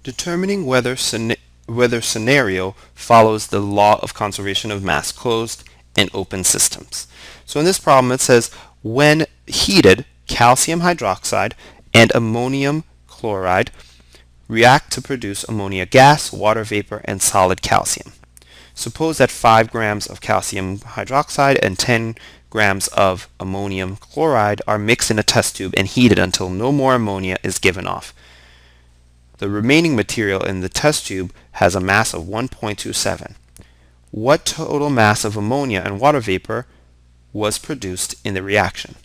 Determining whether scenario follows the law of conservation of mass, closed and open systems. So in this problem it says when heated, calcium hydroxide and ammonium chloride react to produce ammonia gas, water vapor, and solid calcium. Suppose that 5 grams of calcium hydroxide and 10 grams of ammonium chloride are mixed in a test tube and heated until no more ammonia is given off. The remaining material in the test tube has a mass of 1.27. What total mass of ammonia and water vapor was produced in the reaction?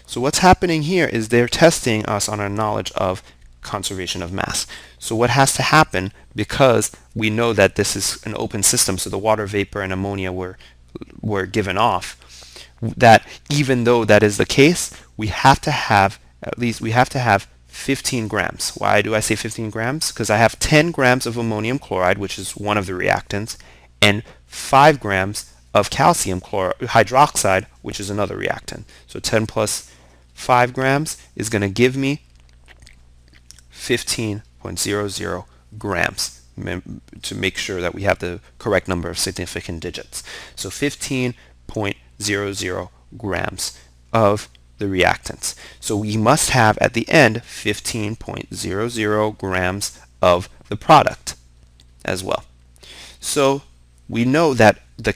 So what's happening here is they're testing us on our knowledge of conservation of mass. So what has to happen, because we know that this is an open system, so the water vapor and ammonia were given off, that even though that is the case, we have to have 15 grams. Why do I say 15 grams? Because I have 10 grams of ammonium chloride, which is one of the reactants, and 5 grams of calcium hydroxide, which is another reactant. So 10 plus 5 grams is going to give me 15.00 grams, to make sure that we have the correct number of significant digits. So 15.00 grams of the reactants. So we must have at the end 15.00 grams of the product as well. So we know that the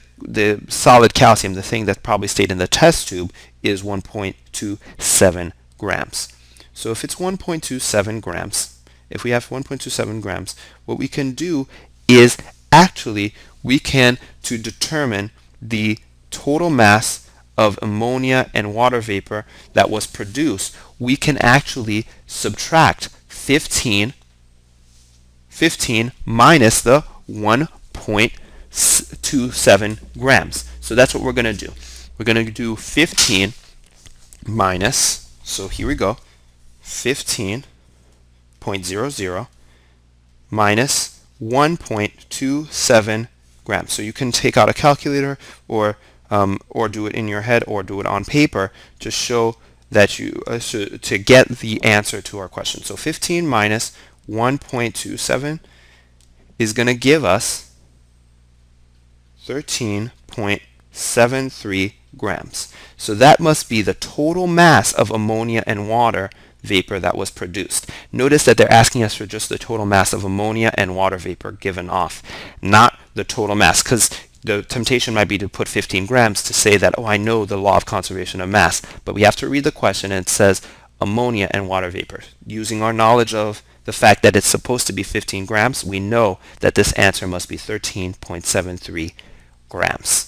solid calcium, the thing that probably stayed in the test tube, is 1.27 grams. So if it's 1.27 grams, if we have 1.27 grams, what we can do is actually to determine the total mass of ammonia and water vapor that was produced, we can actually subtract 15 minus the 1.27 grams. So that's what we're going to do. We're going to do 15 minus, so here we go, 15.00 minus 1.27 grams. So you can take out a calculator or do it in your head or do it on paper to show that you to get the answer to our question. So 15 minus 1.27 is going to give us 13.73 grams. So that must be the total mass of ammonia and water vapor that was produced. Notice that they're asking us for just the total mass of ammonia and water vapor given off, not the total mass, because the temptation might be to put 15 grams to say that, oh, I know the law of conservation of mass, but we have to read the question and it says ammonia and water vapor. Using our knowledge of the fact that it's supposed to be 15 grams, we know that this answer must be 13.73 grams.